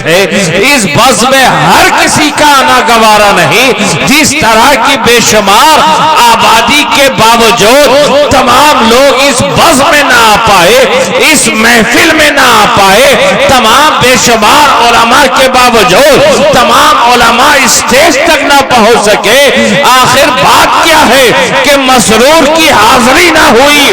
تھے، اس بز میں ہر کسی کا آنا گوارا نہیں، جس طرح کی بے شمار آبادی کے باوجود تمام لوگ اس بز میں نہ آ پائے، اس محفل میں نہ آ پائے، تمام بے شمار علماء کے باوجود تمام علماء اسٹیج تک نہ پہنچ سکے، آخر بات کیا ہے کہ مسرور کی حاضری نہ ہوئی؟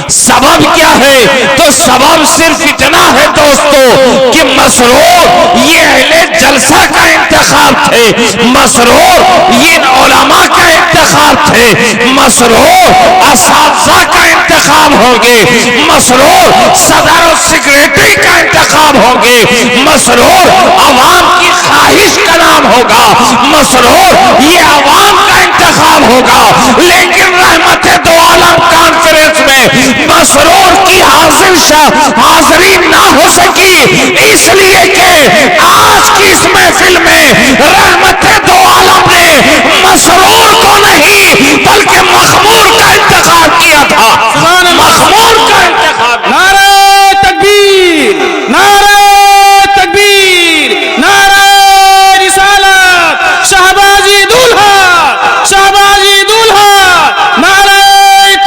سبب کیا ہے؟ تو سبب صرف اتنا ہے دوستو کہ مسرور یہ اہل جلسہ کا انتخاب تھے، مسرور یہ علماء کا انتخاب تھے، مسرور اساتذہ کا انتخاب ہوگے، مسرور صدر و سیکریٹری کا انتخاب ہوگے، مسرور عوام کی خواہش کا نام ہوگا، مسرور یہ عوام کا انتخاب ہوگا، لیکن رحمت دو عالم کانفرنس میں مسرور کی حاضری نہ ہو سکی، اس لیے کہ آج کی اس محفل میں رحمت دو عالم نے مسرور کو نہیں بلکہ مخمور کا انتخاب کیا تھا، مخمور کا انتخاب۔ نعرہ تکبیر، نعرہ تکبیر، نعرہ رسالت، شہبازی دولہا، شہبازی دولہا، نعرہ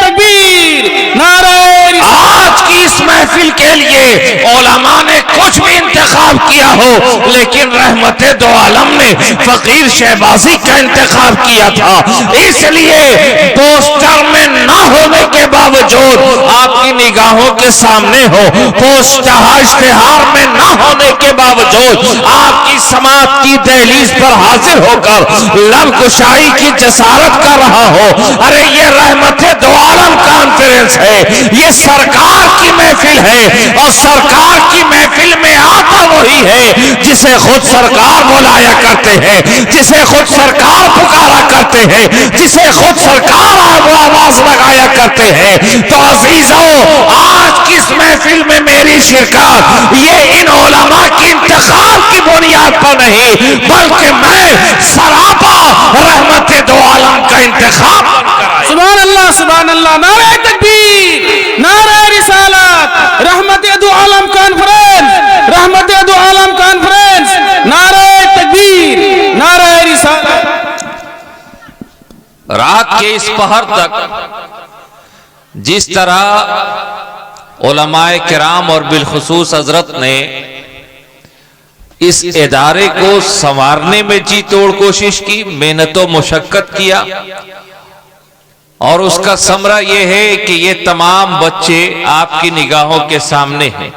تکبیر، نعرہ رسالت۔ آج کی اس محفل کے لیے علماء نے کچھ بھی انتخاب کیا ہو، لیکن رحمت دو عالم نے فقیر شہبازی کا انتخاب کیا تھا، اس لیے پوسٹر میں نہ ہونے کے باوجود آپ کی نگاہوں کے سامنے ہو، پوسٹر اشتہار میں نہ ہونے کے باوجود آپ کی سماعت کی دہلیز پر حاضر ہو کر لب کشائی کی جسارت کر رہا ہو۔ ارے یہ رحمت دو عالم کانفرنس ہے، یہ سرکار کی محفل ہے، اور سرکار کی محفل میں آتا وہی ہے جسے خود سرکار بلایا کرتے ہیں، جسے خود سرکار پکارا کرتے ہیں، جسے خود سرکار آواز لگایا کرتے ہیں۔ تو عزیزوں، آج کی اس محفل میں میری شرکت یہ ان علماء کی انتخاب کی بنیاد پر نہیں، بلکہ میں سراپا رحمت دو عالم کا انتخاب کر آیا۔ سبحان اللہ، سبحان اللہ، نعرہ تکبیر، نعرہ رسالت، رحمت دو عالم کانفرنس، رحمت دو عالم کانفرنس، نعرہ تکبیر، نعرہ رسالت۔ رات کے اس پہر تک جس طرح علماء کرام اور بالخصوص حضرت نے اس ادارے کو سنوارنے میں جی توڑ کوشش کی، محنت و مشقت کیا، اور اس کا ثمرہ یہ ہے کہ یہ تمام بچے آپ کی نگاہوں کے سامنے ہیں۔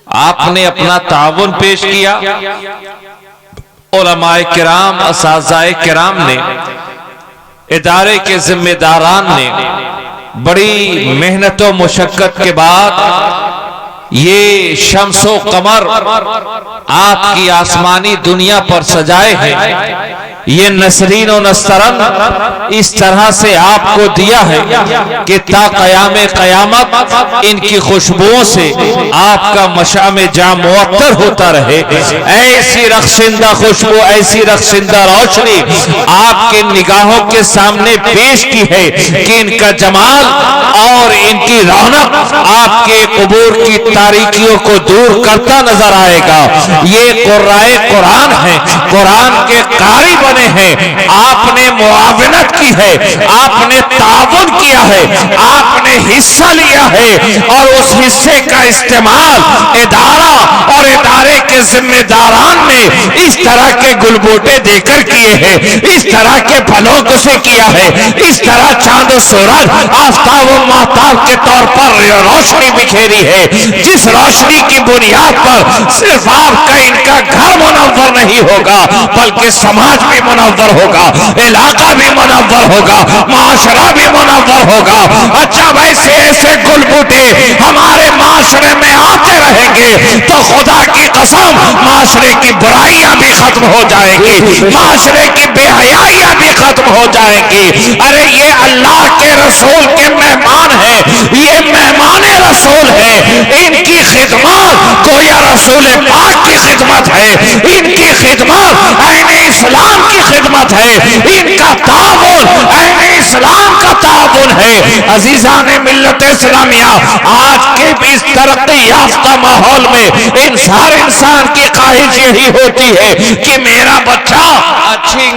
آپ نے اپنا تعاون پیش کیا، علماء کرام، اساتذہ کرام نے، ادارے کے ذمہ داران نے بڑی محنت و مشقت کے بعد یہ شمس و قمر آپ کی آسمانی دنیا پر سجائے ہیں، یہ نسرین و نسترن اس طرح سے آپ کو دیا ہے کہ تا قیام قیامت ان کی خوشبوؤں سے آپ کا مشام جاں معطر ہوتا رہے۔ ایسی رخشندہ خوشبو، ایسی رخشندہ روشنی آپ کے نگاہوں کے سامنے پیش کی ہے کہ ان کا جمال اور ان کی رونق آپ کے قبور کی تاریکیوں کو دور کرتا نظر آئے گا۔ یہ قرائے قرآن ہیں، قرآن کے قاری بنے ہیں، آپ نے معاونت کی ہے، آپ نے تعاون کیا ہے، آپ نے حصہ لیا ہے، اور اس حصے کا استعمال ادارہ اور ادارے کے ذمہ داران نے اس طرح کے گلبوٹے دے کر کیے ہیں، اس طرح کے پھلوں کو سے کیا ہے، اس طرح چاند و سورج، آفتاب و مہتاب کے طور پر روشنی بکھیری ہے، جس روشنی کی بنیاد پر صرف آپ کا ان کا گھر منور نہیں ہوگا بلکہ سماج بھی منور ہوگا، علاقہ بھی منور ہوگا، معاشرہ بھی منور ہوگا۔ اچھا، ویسے ایسے گل بوٹے ہمارے معاشرے میں آتے رہیں گے تو خدا کی قسم معاشرے کی برائیاں بھی ختم ہو جائیں گی، معاشرے کی بے حیائیاں بھی ختم ہو جائیں گی۔ ارے یہ اللہ کے رسول کے مہمان ہیں، یہ مہمان رسول ہیں، ان کی خدمات گویا رسول پاک کی خدمت ہے، ان کی خدمات اہل اسلام کی خدمت ہے، ان کا تعاون اہل اسلام کا تعاون ہے۔ عزیزان ملت اسلامیہ، آج کے بھی اس ترقی یافتہ ماحول میں ہر انسان کی خواہش یہی ہوتی ہے کہ میرا بچہ اچھی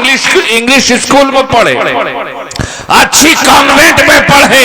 انگلش اسکول میں پڑھے، اچھی کانوینٹ میں پڑھے۔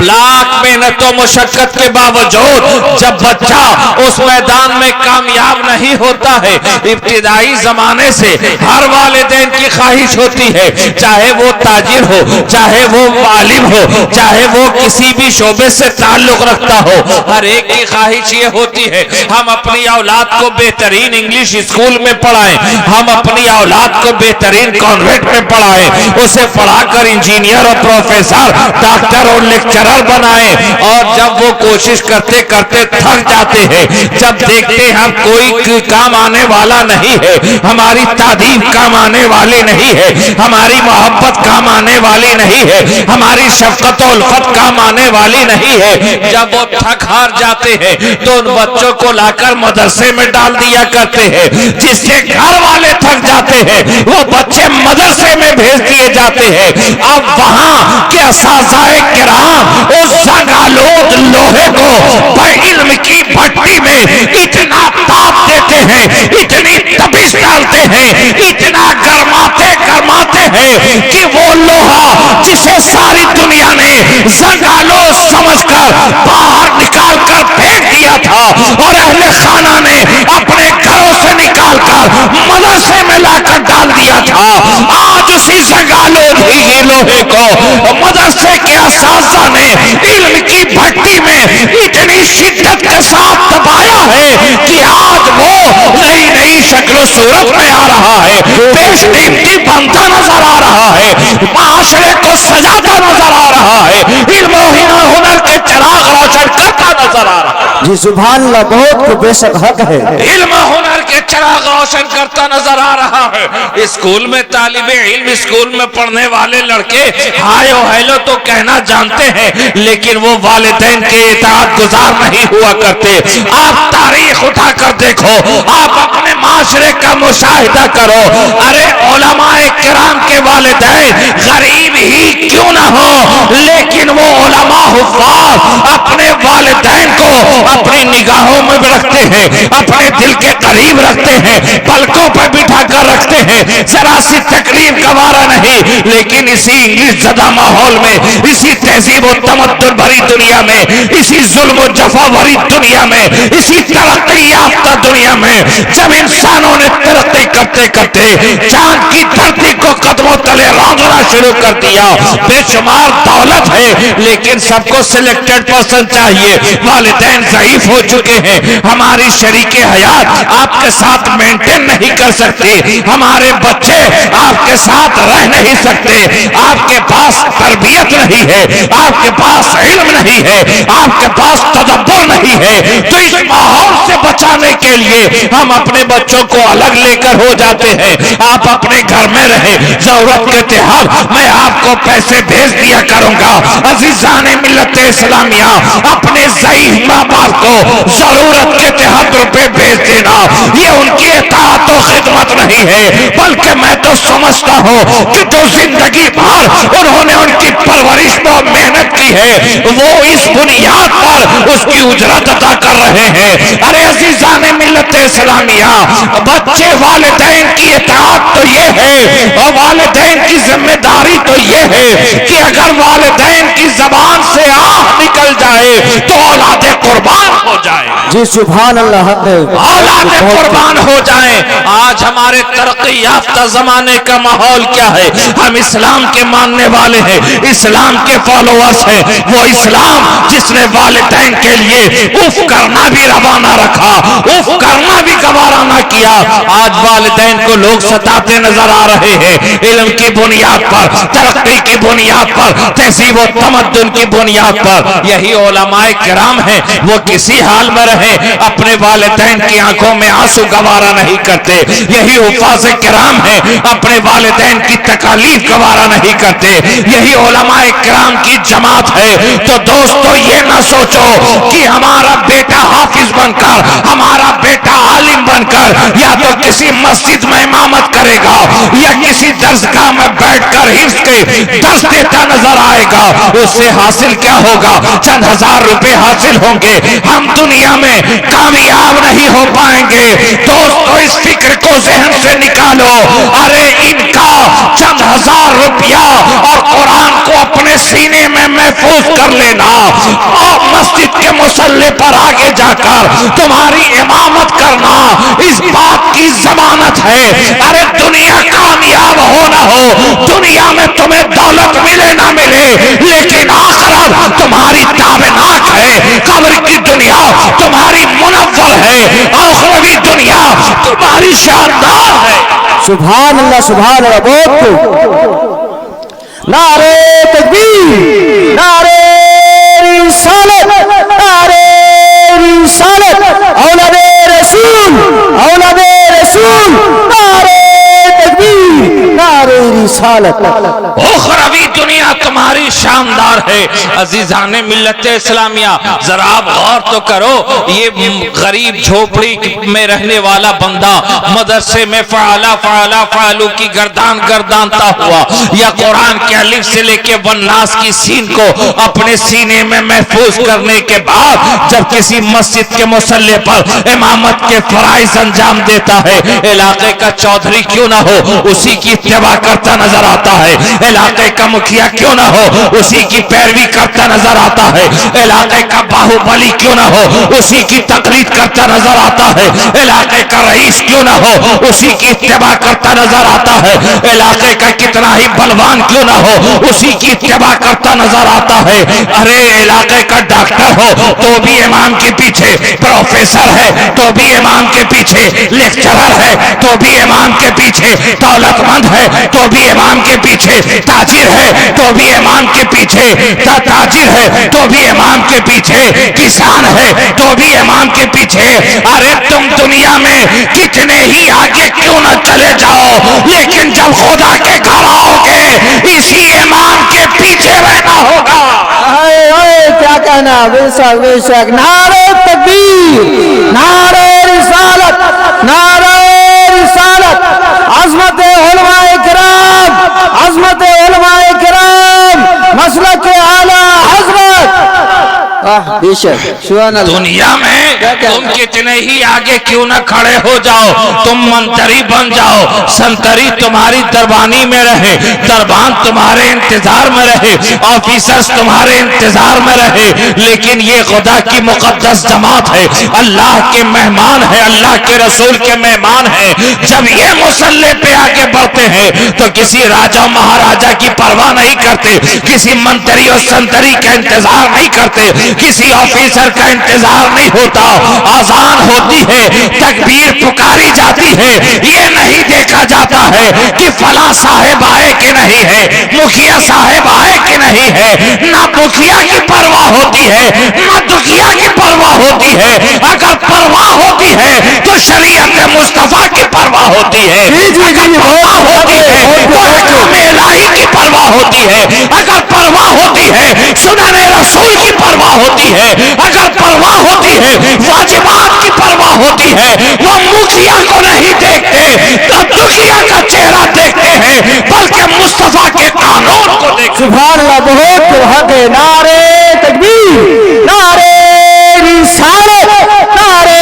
لاکھ محنت و مشقت کے باوجود جب بچہ اس میدان میں کامیاب نہیں ہوتا ہے، ابتدائی زمانے سے ہر والدین کی خواہش ہوتی ہے، چاہے وہ تاجر ہو، چاہے وہ عالم ہو، چاہے وہ کسی بھی شعبے سے تعلق رکھتا ہو، ہر ایک کی خواہش یہ ہوتی ہے ہم اپنی اولاد کو بہترین انگلش اسکول میں پڑھائیں، ہم اپنی اولاد کو بہترین کانوینٹ میں پڑھائیں، اسے پڑھا کر انجینئر اور پروفیسر، ڈاکٹر اور لیکچرر بنائیں۔ اور جب وہ کوشش کرتے کرتے تھک جاتے ہیں، جب دیکھتے ہم کوئی کام آنے والا نہیں ہے، ہماری تعلیم کام آنے والی نہیں ہے، ہماری محبت کام آنے والی نہیں ہے، ہماری شفقت و الفت کام آنے والی نہیں ہے، جب وہ تھک ہار جاتے ہیں تو ان بچوں کو لا کر مدرسے میں ڈال دیا کرتے ہیں۔ جس سے گھر والے تھک جاتے ہیں وہ بچے مدرسے میں بھیج دیے جاتے ہیں۔ اب وہاں کے اساتذہ کرام اس زنگ آلود لوہے کو علم کی بھٹی میں اتنا تاپ دیتے ہیں، اتنی تپش ڈالتے ہیں، اتنا گرماتے ہیں کہ وہ لوہا جسے ساری دنیا نے زنگ آلود سمجھ کر باہر نکال کر پھینک دیا تھا اور اہل خانہ نے اپنے گھروں سے نکال کر مدرسے میں لا کر ڈال دیا تھا، آج اسی زنگ آلود ہی لوہے کو مدرسے کے اساتذہ نے علم کی بھٹی میں اتنی شدت کے ساتھ دبایا ہے کہ آج وہ نئی شکل و صورت میں آ رہا ہے، پیش قیمتی بنتا نظر آ رہا ہے، معاشرے کو سجاتا نظر آ رہا ہے، علم و ہنر کے چراغ روشن کرتا نظر آ رہا ہے۔ جی سبحان اللہ، بہت بے شک حق ہے۔ علم و ہنر کے چراغ روشن کرتا نظر آ رہا ہے۔ اسکول میں طالب علم، اسکول میں پڑھنے والے لڑکے ہائے و ہیلو تو کہنا جانتے ہیں، لیکن وہ والدین کے اطاعت گزار نہیں ہوا کرتے۔ آپ تاریخ اٹھا کر دیکھو، آپ اپنے معاشرے کا مشاہدہ کرو، ارے علماء کرام کے والدین غریب ہی کیوں نہ ہو، لیکن وہ علماء حفاظ اپنے والدین کو اپنی نگاہوں میں رکھتے ہیں، اپنے دل کے قریب رکھتے ہیں، پلکوں پر بٹھا کر رکھتے ہیں، ذرا سی تکلیف گوارا نہیں۔ لیکن اسی انگلش زدہ ماحول میں، اسی تہذیب و تمدن بھری دنیا میں، اسی ظلم و جفا بھری دنیا میں، اسی ترقی یافتہ دنیا میں، جب انسانوں نے ترقی کرتے کرتے چاند کی دھرتی کو قدموں تلے رونگنا شروع کر دیا، بے شمار دولت ہے لیکن سب کو سلیکٹڈ پرسن چاہیے، والدین ضعیف ہو چکے ہیں، ہماری شریک حیات آپ کے ساتھ مینٹین نہیں کر سکتے، ہمارے بچے آپ کے ساتھ رہ نہیں سکتے، آپ کے پاس تربیت نہیں ہے، آپ کے پاس علم نہیں ہے، آپ کے پاس تدبر نہیں ہے، تو اس ماحول سے بچانے کے لیے ہم اپنے بچوں کو الگ لے کر ہو جاتے ہیں۔ آپ اپنے گھر میں رہیں، ضرورت کے تحت میں آپ کو پیسے بھیج دیا کروں گا۔ عزیزان ملت اسلامیہ، اپنے ضعیف ماں باپ کو ضرورت کے تحت روپے بھیج دینا یہ ان کی اطاعت و خدمت نہیں ہے، بلکہ میں تو سمجھتا ہوں کہ جو زندگی بھر انہوں نے ان کی پرورش میں محنت کی ہے وہ اس بنیاد پر اس کی اجرت ادا کر رہے ہیں۔ ارے عزیزان ملت اسلامیہ، بچے والدین کی اطاعت تو یہ ہے اور والدین کی ذمہ داری تو یہ ہے کہ اگر والدین کی زبان سے آہ نکل جائے تو اولاد قربان ہو جائے۔ جی سبحان اللہ، حق ہے، اولاد قربان ہو جائیں۔ آج ہمارے ترقی یافتہ زمانے کا ماحول کیا ہے؟ ہم اسلام کے ماننے والے ہیں، اسلام کے فالوورز ہیں، وہ اسلام جس نے والدین کے لیے اف کرنا بھی روانہ رکھا، اف کرنا بھی گوارا نہ کیا۔ آج والدین کو لوگ ستاتے نظر آ رہے ہیں، علم کی بنیاد پر، ترقی کی بنیاد پر، تہذیب و تمدن کی بنیاد پر۔ یہی علماء کرام ہیں، وہ کسی حال میں رہیں اپنے والدین کی آنکھوں میں آنسو گوارا نہیں کرتے۔ یہی حفاظ کرام ہیں، اپنے والدین کی تکالیف گوارا نہیں کرتے۔ یہی علماء کرام کی جماعت ہے۔ تو دوستو یہ نہ سوچو کہ ہمارا بیٹا حافظ بن کر، ہمارا بیٹا عالم بن کر یا تو کسی مسجد میں امامت کرے کرے گا یا کسی درسگاہ میں بیٹھ کر حفظ کے درس دیتا نظر آئے گا، اس سے حاصل کیا ہوگا؟ چند ہزار روپے حاصل ہوں گے، ہم دنیا میں کامیاب نہیں ہو پائیں گے۔ دوستو اس فکر کو ذہن سے نکالو، ارے ان کا چند ہزار روپیہ اور قرآن کو اپنے سینے میں محفوظ کر لینا اور مسجد کے مصلی پر آگے جا کر تمہاری امامت کرنا اس بات کی ضمانت ہے۔ ارے دنیا کامیاب ہو نہ ہو، دنیا میں تمہیں دولت ملے نہ ملے، لیکن آخرت تمہاری تابناک ہے، قبر کی دنیا تمہاری منور ہے، آخروی دنیا تمہاری شاندار ہے۔ سبحان اللہ سبحان اللہ، بہت خوب۔ نعرہ تکبیر، نعرہ رسالت، نعرہ رسالت، اولاد رسول، اولاد رسول، نعرہ تکبیر، نعرہ رسالت۔ اخروی دنیا تمہاری شاندار ہے۔ عزیزان ملت اسلامیہ ذرا آپ غور تو کرو، یہ غریب جھوپڑی میں رہنے والا بندہ مدرسے میں فعلا فعلا فعلو کی گردانتا ہوا، یا قرآن کے الف سے لے کے والناس کی سین کو اپنے سینے میں محفوظ کرنے کے بعد جب کسی مسجد کے مصلی پر امامت کے فرائض انجام دیتا ہے، علاقے کا چودھری کیوں نہ ہو اسی کی اتباع کرتا نظر آتا ہے، علاقے کا مکھیا کیوں نہ ہو اسی کی پیروی کرتا نظر آتا ہے، علاقے کا باہوبلی کیوں نہ ہو اسی کی تقلید کرتا نظر آتا ہے، علاقے کا رئیس کیوں نہ ہو اسی کی اتباع کرتا نظر آتا ہے، علاقے کا کتنا ہی بلوان کیوں نہ ہو اسی کی اتباع کرتا نظر آتا ہے۔ ارے علاقے کا ڈاکٹر ہو تو بھی امام کے پیچھے، پروفیسر ہے تو بھی امام کے پیچھے، لیکچرر ہے تو بھی امام کے پیچھے، دولت مند ہے تو بھی امام کے پیچھے، تاجر ہے تو بھی امام کے پیچھے، تاجر ہے تو بھی امام کے پیچھے، کسان ہے تو بھی امام کے پیچھے۔ ارے تم دنیا میں کتنے ہی آگے کیوں نہ چلے جاؤ، لیکن جب خدا کے گھر آؤ گے اسی امام کے پیچھے رہنا ہوگا۔ کیا کہنا، بے شک بے شک۔ نعرہ تکبیر، نعرہ رسالت، نعرہ رسالت، عظمت علماء کرام، عظمت علماء کرام، مسلک اعلی حضرت۔ بے شک سبحان اللہ۔ دنیا میں تم کتنے ہی آگے کیوں نہ کھڑے ہو جاؤ، تم منتری بن جاؤ، سنتری تمہاری دربانی میں رہے، دربان تمہارے انتظار میں رہے، آفیسرز تمہارے انتظار میں رہے، لیکن یہ خدا کی مقدس جماعت ہے، اللہ کے مہمان ہے، اللہ کے رسول کے مہمان ہیں۔ جب یہ مصلی پہ آگے بڑھتے ہیں تو کسی راجہ مہاراجہ کی پرواہ نہیں کرتے، کسی منتری اور سنتری کا انتظار نہیں کرتے، کسی آفیسر کا انتظار نہیں ہوتا۔ آذان ہوتی ہے، تکبیر پکاری جاتی ہے، یہ نہیں دیکھا جاتا ہے کہ فلاں صاحب آئے کہ نہیں ہے، مکھیا صاحب آئے کہ نہیں ہے، نہ مکھیا کی پرواہ ہوتی ہے نہ دکھیا کی پرواہ ہوتی ہے۔ اگر پرواہ ہوتی ہے تو شریعت مصطفیٰ کی پرواہ ہوتی ہے، اگر پرواہ ہوتی ہے تو احکام الہی کی پرواہ ہوتی ہے، اگر پرواہ ہوتی ہے سنن رسول کی پرواہ ہوتی ہے، اگر پرواہ ہوتی ہے واجبات کی پرواہ ہوتی ہے۔ وہ مکھیا کو نہیں دیکھتے تو دکھیا کا چہرہ دیکھتے ہیں، بلکہ مصطفیٰ کے قانون کو دیکھتے ہیں۔ سبحان اللہ، بہت حق ہے۔ نعرہ تکبیر، نعرہ رسالت، نعرہ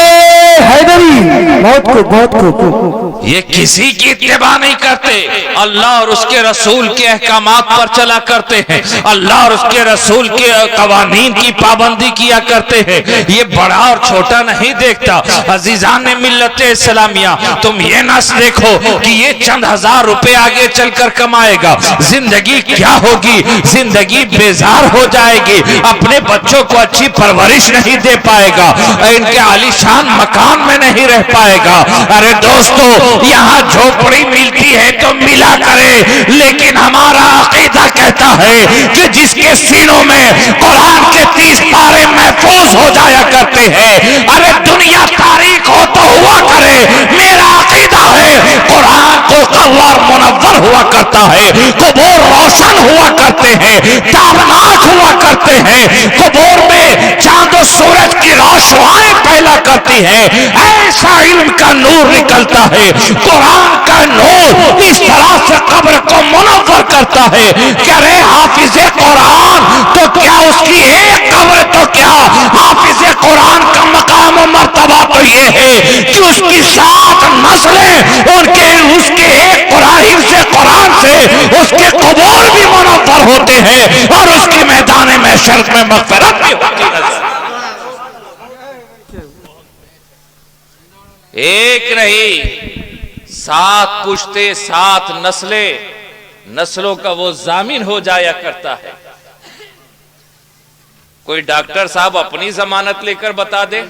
حیدری۔ بہت خوب بہت خوب۔ یہ کسی کی اتباع نہیں کرتے، اللہ اور اس کے رسول کے احکامات پر چلا کرتے ہیں، اللہ اور اس کے رسول کے قوانین کی پابندی کیا کرتے ہیں، یہ بڑا اور چھوٹا نہیں دیکھتا۔ عزیزان ملت اسلامیہ تم یہ نہ دیکھو کہ یہ چند ہزار روپے آگے چل کر کمائے گا، زندگی کیا ہوگی، زندگی بیزار ہو جائے گی، اپنے بچوں کو اچھی پرورش نہیں دے پائے گا، ان کے عالی شان مکان میں نہیں رہ پائے گا۔ ارے دوستو یہاں جھوپڑی ملتی ہے تو ملا کرے، لیکن ہمارا عقیدہ کہتا ہے کہ جس کے سینوں میں قرآن کے 30 پارے محفوظ ہو جایا کرتے ہیں، ارے دنیا تاریخ ہو تو ہوا کرے، میرا عقیدہ ہے قرآن کو قوار منور منور ہوا کرتا ہے، قبور روشن ہوا کرتے ہیں، تابناک ہوا کرتے ہیں، قبور میں چاند و سورج کی روشنائیں پھیلا کرتی ہیں، ایسا علم کا نور نکلتا ہے، قرآن کا نور اس طرح سے قبر کو منور کرتا ہے کہ ارے حافظ قرآن تو کیا اس کی ایک قبر تو کیا، حافظ قرآن کا مقام و مرتبہ تو یہ ہے کہ اس کی 7 نسلیں اس کے ایک قرآن حفظ قرآن سے اس کے قبور بھی منور ہوتے ہیں اور اس کی میدان محشر میں مغفرت بھی ہوتی ہے۔ ایک نہیں 7 پشتے 7 نسلوں کا وہ ضامن ہو جایا کرتا ہے۔ کوئی ڈاکٹر صاحب اپنی ضمانت لے کر بتا دے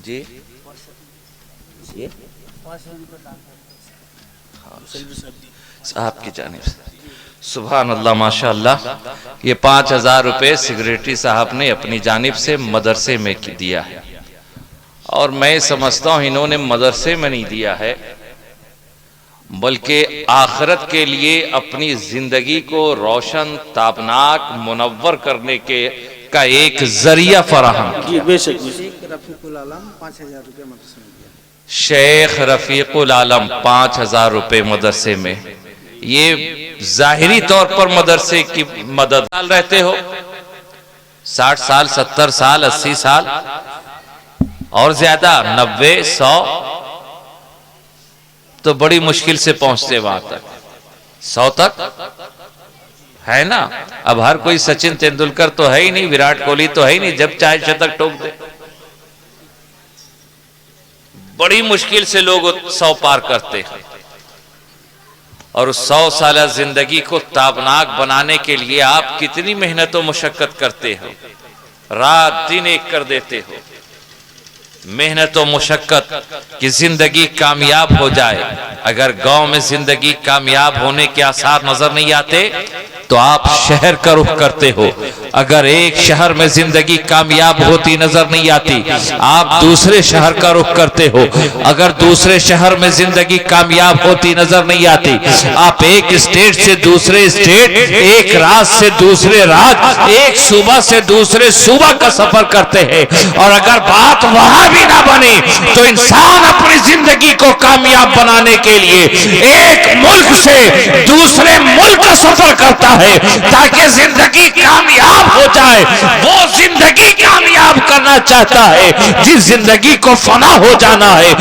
جی صاحب کی جانب سے سبحان اللہ ماشاءاللہ، یہ 5000 روپے سیکریٹری صاحب نے اپنی جانب سے مدرسے میں دیا ہے، اور میں سمجھتا ہوں انہوں نے مدرسے میں نہیں دیا ہے بلکہ آخرت کے لیے اپنی زندگی کو روشن تابناک منور کرنے کا ایک ذریعہ فراہم کیا۔ شیخ رفیق العالم 5000 روپے مدرسے میں، یہ ظاہری طور پر مدرسے کی مدد رہتے ہو 60 سال 70 سال 80 سال اور زیادہ 90 100 تو بڑی مشکل سے پہنچتے وہاں تک 100 تک ہے نا۔ اب ہر کوئی سچن تندولکر تو ہے ہی نہیں، وراٹ کوہلی تو ہے ہی نہیں، جب چاہے شتک ٹھوک دے۔ بڑی مشکل سے لوگ 100 پار کرتے ہیں، اور 100 سالہ زندگی کو تابناک بنانے کے لیے آپ کتنی محنت و مشقت کرتے ہو، رات دن ایک کر دیتے ہو۔ محنت و مشقت کی زندگی کامیاب ہو جائے۔ اگر گاؤں میں زندگی کامیاب ہونے کے آثار نظر نہیں آتے تو آپ شہر کا رخ کرتے ہو، اگر ایک شہر میں زندگی کامیاب ہوتی نظر نہیں آتی آپ دوسرے شہر کا رخ کرتے ہو، اگر دوسرے شہر میں زندگی کامیاب ہوتی نظر نہیں آتی آپ ایک اسٹیٹ سے دوسرے اسٹیٹ، ایک راج سے دوسرے راج، ایک صوبہ سے دوسرے صوبہ کا سفر کرتے ہیں، اور اگر بات وہاں بھی نہ بنے تو انسان اپنی زندگی کو کامیاب بنانے کے لیے ایک ملک سے دوسرے ملک کا سفر کرتا ہے تاکہ زندگی کامیاب ہو جائے۔ وہ زندگی کامیاب کرنا چاہتا ہے جس زندگی کو فنا ہو جانا ہے،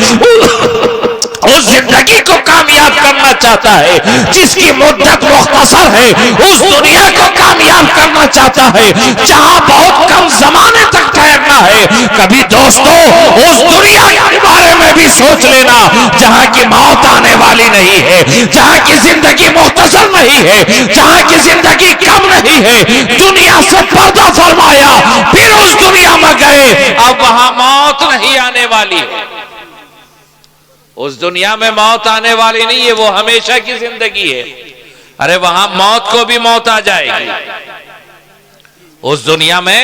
اس زندگی کو کامیاب کرنا چاہتا ہے جس کی مدت مختصر ہے، اس دنیا کو کامیاب کرنا چاہتا ہے جہاں بہت کم زمانے تک ٹھہرنا ہے۔ کبھی دوستو اس دنیا کے بارے میں بھی سوچ لینا جہاں کی موت آنے والی نہیں ہے، جہاں کی زندگی مختصر نہیں ہے، جہاں کی زندگی کم نہیں ہے۔ دنیا سے پردہ فرمایا پھر اس دنیا میں گئے، اب وہاں موت نہیں آنے والی ہے۔ اس دنیا میں موت آنے والی نہیں ہے، وہ ہمیشہ کی زندگی ہے۔ ارے وہاں موت کو بھی موت آ جائے گی، اس دنیا میں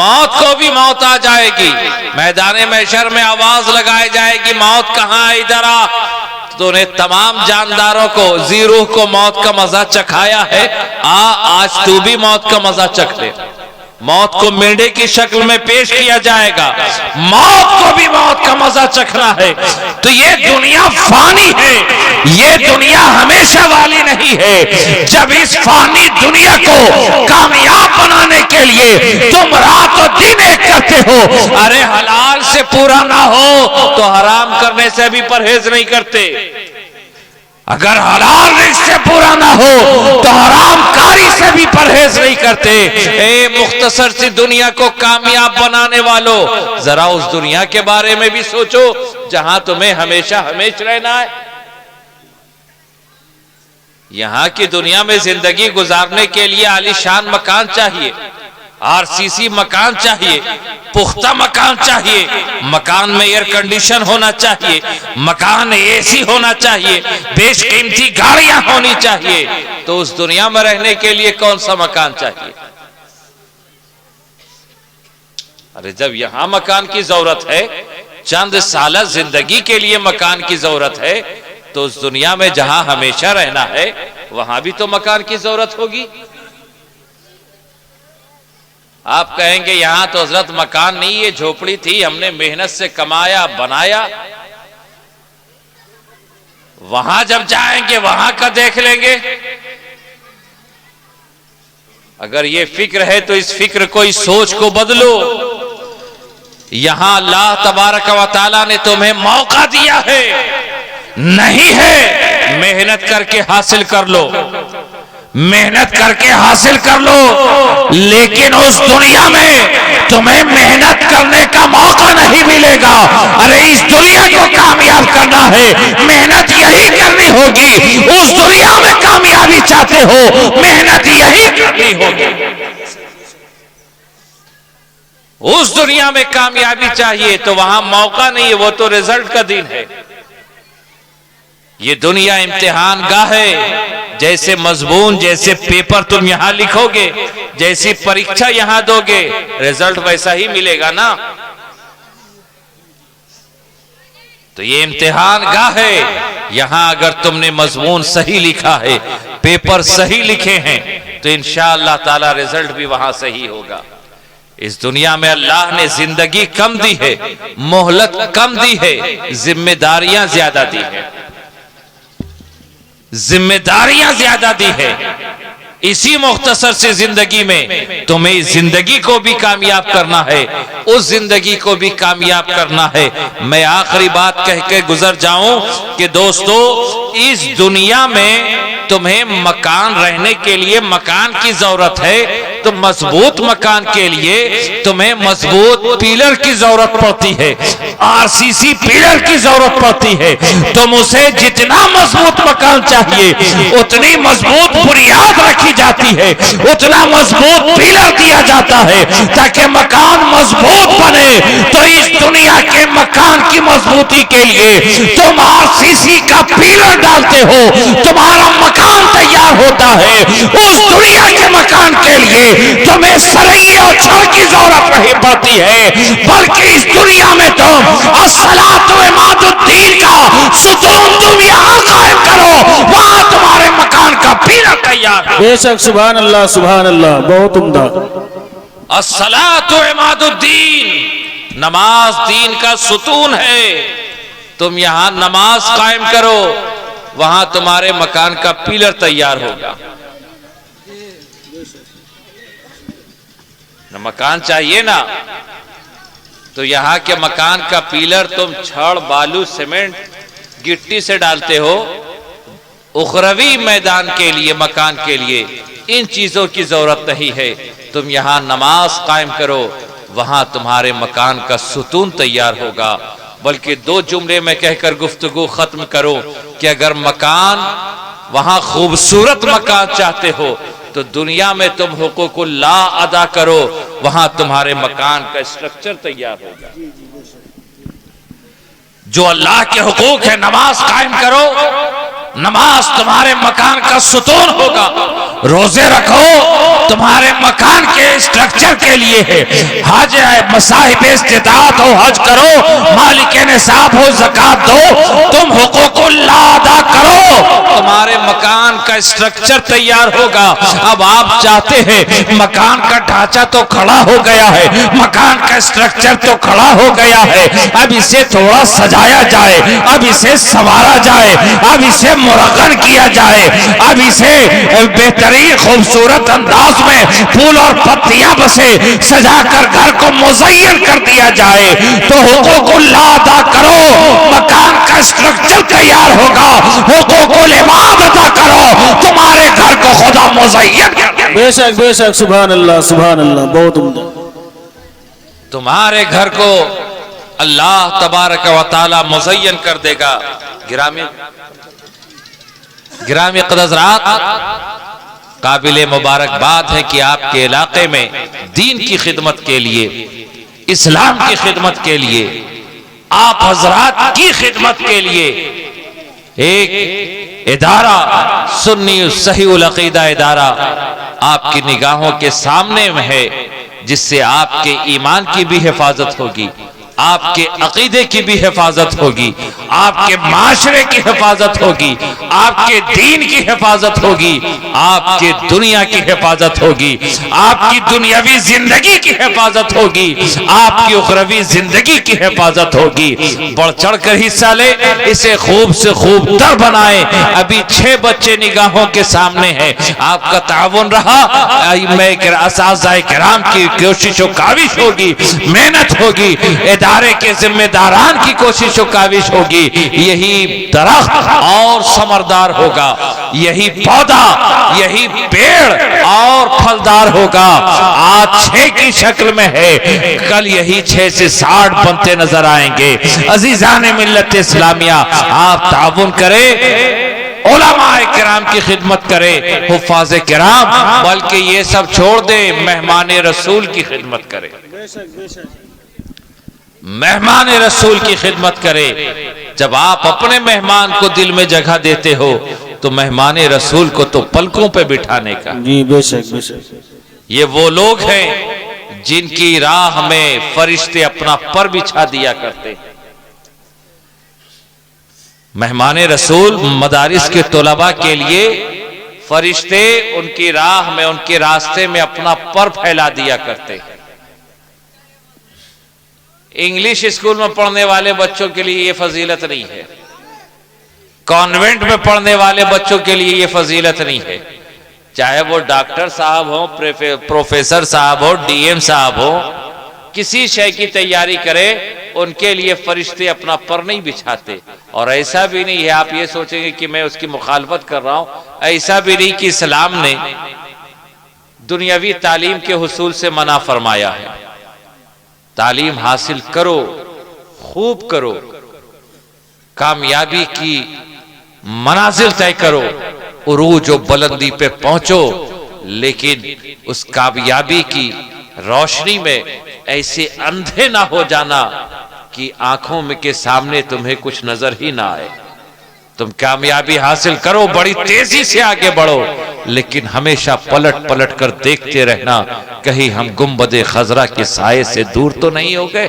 موت کو بھی موت آ جائے گی۔ میدان محشر میں آواز لگائی جائے گی موت کہاں ہے، ادھر آ۔ تو نے تمام جانداروں کو، زیروح کو موت کا مزہ چکھایا ہے، آج تو بھی موت کا مزہ چکھ لے۔ موت کو مینڈے کی شکل میں پیش کیا جائے گا، موت کو بھی موت کا مزہ چکھنا ہے۔ تو یہ دنیا فانی ہے، یہ دنیا ہمیشہ والی نہیں ہے۔ جب اس فانی دنیا کو کامیاب بنانے کے لیے تم رات و دن ایک کرتے ہو، ارے حلال سے پورا نہ ہو تو حرام کرنے سے بھی پرہیز نہیں کرتے، اگر حلال رزق سے پورا نہ ہو تو حرام کاری سے بھی پرہیز نہیں کرتے۔ اے مختصر سی دنیا کو کامیاب بنانے والوں، ذرا اس دنیا کے بارے میں بھی سوچو جہاں تمہیں ہمیشہ ہمیشہ رہنا ہے۔ یہاں کی دنیا میں زندگی گزارنے کے لیے عالی شان مکان چاہیے، RCC مکان چاہیے، پختہ مکان چاہیے، مکان میں ایئر کنڈیشن ہونا چاہیے، مکان AC ہونا چاہیے، بیش قیمتی گاڑیاں ہونی چاہیے۔ تو اس دنیا میں رہنے کے لیے کون سا مکان چاہیے؟ ارے جب یہاں مکان کی ضرورت ہے، چند سالہ زندگی کے لیے مکان کی ضرورت ہے، تو اس دنیا میں جہاں ہمیشہ رہنا ہے وہاں بھی تو مکان کی ضرورت ہوگی. آپ کہیں گے یہاں تو حضرت مکان نہیں، یہ جھوپڑی تھی، ہم نے محنت سے کمایا بنایا. وہاں جب جائیں گے وہاں کا دیکھ لیں گے. اگر یہ فکر ہے تو اس فکر کو، اس سوچ کو بدلو. یہاں اللہ تبارک و تعالیٰ نے تمہیں موقع دیا ہے، نہیں ہے محنت کر کے حاصل کر لو، محنت کر کے حاصل کر لو. لیکن اس دنیا میں تمہیں محنت کرنے کا موقع نہیں ملے گا. ارے اس دنیا کو کامیاب کرنا ہے، محنت یہی کرنی ہوگی. اس دنیا میں کامیابی چاہتے ہو، محنت یہی کرنی ہوگی. اس دنیا میں کامیابی چاہیے تو وہاں موقع نہیں ہے، وہ تو رزلٹ کا دن ہے. یہ دنیا امتحان گاہ ہے. جیسے مضمون، جیسے پیپر تم یہاں لکھو گے، جیسی پریکشا یہاں دو گے، رزلٹ ویسا ہی ملے گا نا. تو یہ امتحان گاہ ہے. یہاں اگر تم نے مضمون صحیح لکھا ہے، پیپر صحیح لکھے ہیں، تو انشاءاللہ تعالی رزلٹ بھی وہاں صحیح ہوگا. اس دنیا میں اللہ نے زندگی کم دی ہے، مہلت کم دی ہے، ذمہ داریاں زیادہ دی ہے، ذمہ داریاں زیادہ دی ہے. اسی مختصر سے زندگی میں تمہیں زندگی کو بھی کامیاب کرنا ہے، اس زندگی کو بھی کامیاب کرنا ہے. میں آخری بات کہہ کے گزر جاؤں کہ دوستو، اس دنیا میں تمہیں مکان رہنے کے لیے مکان کی ضرورت ہے، تو مضبوط مکان کے لیے تمہیں مضبوط پیلر کی ضرورت پڑتی ہے، RCC پیلر کی ضرورت پڑتی ہے. تم اسے جتنا مضبوط مکان چاہیے اتنی مضبوط بنیاد رکھی جاتی ہے، اتنا مضبوط پیلر دیا جاتا ہے تاکہ مکان مضبوط بنے. تو اس دنیا کے مکان کی مضبوطی کے لیے تم RCC کا پیلر ڈالتے ہو، تمہارا مکان تیار ہوتا ہے. اس دنیا کے مکان کے لیے تمہیں سرائے اور چھڑ کی ضرورت نہیں پڑتی ہے، بلکہ اس دنیا میں تم الصلاۃ و عماد الدین کا ستون تم یہاں قائم کرو، وہاں تمہارے مکان کا پیلر تیار ہے. بے شک سبحان اللہ سبحان اللہ، بہت عمدہ. الصلاۃ و عماد الدین، نماز دین کا ستون ہے. تم یہاں نماز قائم کرو، وہاں تمہارے مکان کا پیلر تیار ہوگا. مکان چاہیے نا، تو یہاں کے مکان کا پیلر تم چھڑ، بالو، سیمنٹ، گٹی سے ڈالتے ہو. اخروی میدان کے لیے، مکان کے لیے ان چیزوں کی ضرورت نہیں ہے. تم یہاں نماز قائم کرو، وہاں تمہارے مکان کا ستون تیار ہوگا. بلکہ دو جملے میں کہہ کر گفتگو ختم کرو کہ اگر مکان، وہاں خوبصورت مکان چاہتے ہو تو دنیا میں تم حقوق اللہ ادا کرو، وہاں تمہارے مکان کا اسٹرکچر تیار ہوگا. جو اللہ کے حقوق ہے، نماز قائم کرو، نماز تمہارے مکان کا ستون ہوگا. روزے رکھو، تمہارے مکان کے اسٹرکچر کے لیے ہے. حج ہے، مصاحب استطاعت ہو، حج کرو، مالک نصاب ہو، زکات دو، تم حقوق اللہ ادا کرو، تمہارے مکان کا اسٹرکچر تیار ہوگا. اب آپ چاہتے ہیں مکان کا ڈھانچہ تو کھڑا ہو گیا ہے، مکان کا اسٹرکچر تو کھڑا ہو گیا ہے، اب اسے تھوڑا سجایا جائے، اب اسے سنوارا جائے، اب اسے مرغن کیا جائے، اب اسے بہترین خوبصورت انداز میں پھول اور پتیاں بسے سجا کر گھر کو مزین کر دیا جائے. تو حقوق اللہ ادا کرو، مکان کا اسٹرکچر تیار ہوگا. حقوق العباد ادا کرو، تمہارے گھر کو خدا مزین کر دے. بے شک بے شک، سبحان اللہ سبحان اللہ، بہت عمدہ. تمہارے گھر کو اللہ تبارک و تعالی مزین کر دے گا. گرامی حضرات، قابل مبارکباد ہے کہ آپ کے علاقے میں دین کی خدمت کے لیے، اسلام کی خدمت کے لیے، آپ حضرات کی خدمت کے لیے ایک ادارہ، سنی صحیح العقیدہ ادارہ آپ کی نگاہوں کے سامنے میں ہے، جس سے آپ کے ایمان کی بھی حفاظت ہوگی، آپ کے عقیدے کی بھی حفاظت ہوگی، آپ کے معاشرے کی حفاظت ہوگی، آپ کے دین کی حفاظت ہوگی، آپ کی دنیا کی حفاظت ہوگی، آپ کی دنیاوی زندگی کی حفاظت ہوگی، آپ کی اخروی زندگی کی حفاظت ہوگی۔ بڑھ چڑھ کر حصہ لے، اسے خوب سے خوب تر بنائے۔ ابھی 6 بچے نگاہوں کے سامنے ہیں، آپ کا تعاون رہا، اساتذہ کرام کی کوشش و کاوش ہوگی، محنت ہوگی، ادارے کے ذمہ داران کی کوشش و کاوش ہوگی، یہی درخت اور ثمردار ہوگا، یہی پودا، یہی پیڑ اور پھلدار ہوگا۔ آج 6 کی شکل میں ہے، کل یہی 6 سے 60 بنتے نظر آئیں گے۔ عزیزان ملت اسلامیہ، آپ تعاون کریں، علماء کرام کی خدمت کرے، حفاظ کرام، بلکہ یہ سب چھوڑ دے، مہمان رسول کی خدمت کرے، مہمان رسول کی خدمت کرے۔ جب آپ اپنے مہمان کو دل میں جگہ دیتے ہو تو مہمان رسول کو تو پلکوں پہ بٹھانے کا۔ جی بے شک بے شک۔ یہ وہ لوگ ہیں جن کی راہ میں فرشتے اپنا پر بچھا دیا کرتے۔ مہمان رسول مدارس کے طلباء کے لیے فرشتے ان کی راہ میں، ان کے راستے میں اپنا پر پھیلا دیا کرتے۔ انگلش اسکول میں پڑھنے والے بچوں کے لیے یہ فضیلت نہیں ہے، کانوینٹ میں پڑھنے والے بچوں کے لیے یہ فضیلت نہیں ہے، چاہے وہ ڈاکٹر صاحب ہو، پروفیسر صاحب ہو، ڈی ایم صاحب ہو، کسی شے کی تیاری کرے، ان کے لیے فرشتے اپنا پر نہیں بچھاتے۔ اور ایسا بھی نہیں ہے آپ یہ سوچیں گے کہ میں اس کی مخالفت کر رہا ہوں، ایسا بھی نہیں کہ اسلام نے دنیاوی تعلیم کے حصول سے منع فرمایا ہے۔ تعلیم حاصل کرو، خوب کرو، کامیابی کی منازل طے کرو، عروج و بلندی پہ پہنچو، لیکن اس کامیابی کی روشنی میں ایسے اندھے نہ ہو جانا کہ آنکھوں میں کے سامنے تمہیں کچھ نظر ہی نہ آئے۔ تم کامیابی حاصل کرو، بڑی تیزی سے آگے بڑھو، لیکن ہمیشہ پلٹ پلٹ کر دیکھتے رہنا، کہیں ہم گنبد خضرا کے سائے سے دور تو نہیں ہو گئے،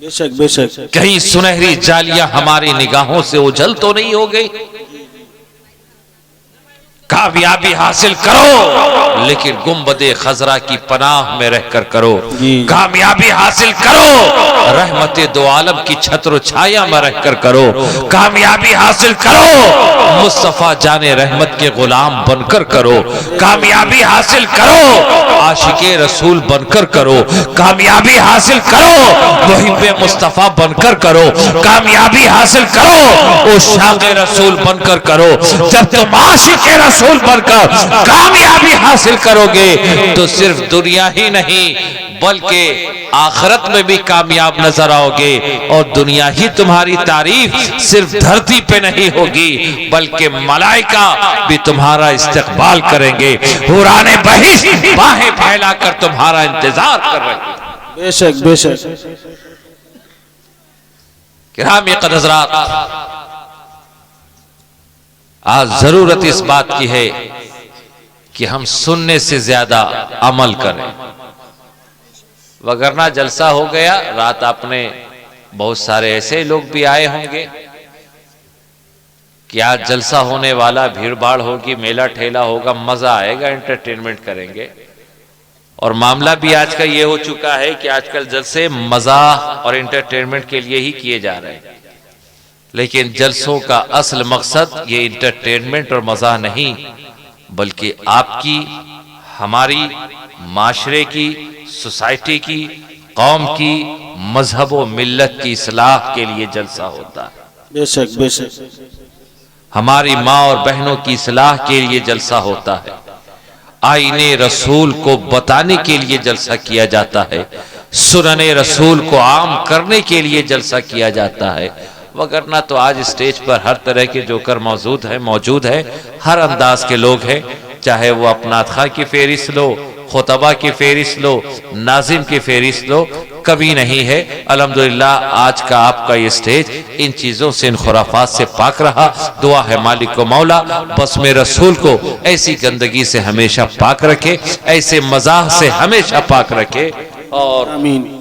بے شک بے شک، کہیں سنہری جالیاں ہماری نگاہوں سے اوجھل تو نہیں ہو گئی۔ کامیابی حاصل کرو لیکن گنبد خضرا کی پناہ میں رہ کر کرو، کامیابی حاصل کرو رحمت دو عالم کی چھتر و چھایا میں رہ کر کرو، کامیابی حاصل کرو مصطفیٰ جان رحمت کے غلام بن کر کرو، کامیابی حاصل کرو عاشق رسول بن کر کرو، کامیابی حاصل کرو محب مصطفیٰ بن کر کرو، کامیابی حاصل کرو عشاق رسول بن کر کرو۔ جب تم عاشق رسول بن کر کامیابی حاصل کرو گے تو صرف دنیا ہی نہیں بلکہ آخرت میں بھی کامیاب نظر آؤ گے، اور دنیا ہی تمہاری تعریف صرف دھرتی پہ نہیں ہوگی بلکہ ملائکہ بھی تمہارا استقبال کریں گے، حوران بہشت باہیں پھیلا کر تمہارا انتظار کر رہے ہیں۔ بے شک بے شک۔ گرامی قدر حضرات، آج ضرورت اس بات کی ہے کہ ہم سننے سے زیادہ عمل کریں، وگرنہ جلسہ ہو گیا، رات آپ نے بہت سارے ایسے لوگ بھی آئے ہوں گے کہ آج جلسہ ہونے والا، بھیڑ بھاڑ ہوگی، میلہ ٹھیلا ہوگا، مزہ آئے گا، انٹرٹینمنٹ کریں گے۔ اور معاملہ بھی آج کا یہ ہو چکا ہے کہ آج کل جلسے مزاح اور انٹرٹینمنٹ کے لیے ہی کیے جا رہے ہیں، لیکن جلسوں کا اصل مقصد یہ انٹرٹینمنٹ اور مزاح نہیں بلکہ آپ کی، ہماری معاشرے کی، سوسائٹی کی، قوم کی، مذہب و ملت کی اصلاح کے لیے جلسہ ہوتا ہے۔ بے شک بے شک۔ ہماری ماں اور بہنوں کی اصلاح کے لیے جلسہ ہوتا ہے، آئین رسول کو بتانے کے لیے جلسہ کیا جاتا ہے، سنن رسول کو عام کرنے کے لیے جلسہ کیا جاتا ہے، وگرنہ تو آج اسٹیج پر ہر طرح کے جوکر موجود ہیں، ہر انداز کے لوگ ہیں، چاہے وہ اپنا خواہ کی فہرست لو، خطبہ کی فہرست لو، ناظم کی فہرست لو، کبھی نہیں ہے۔ الحمدللہ آج کا آپ کا یہ اسٹیج ان چیزوں سے، ان خرافات سے پاک رہا۔ دعا ہے مالک و مولا بسم رسول کو ایسی گندگی سے ہمیشہ پاک رکھے، ایسے مزاح سے ہمیشہ پاک رکھے، اور آمین۔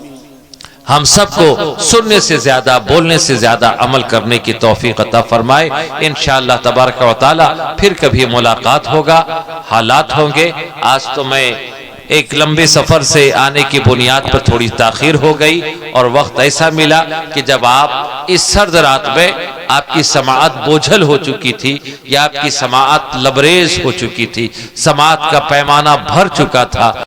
ہم سب کو سننے سے زیادہ بولنے سے زیادہ عمل کرنے کی توفیق عطا فرمائے۔ انشاءاللہ تبارک و تعالی پھر کبھی ملاقات ہوگا، حالات ہوں گے۔ آج تو میں ایک لمبے سفر سے آنے کی بنیاد پر تھوڑی تاخیر ہو گئی اور وقت ایسا ملا کہ جب آپ اس سرد رات میں آپ کی سماعت بوجھل ہو چکی تھی یا آپ کی سماعت لبریز ہو چکی تھی، سماعت کا پیمانہ بھر چکا تھا،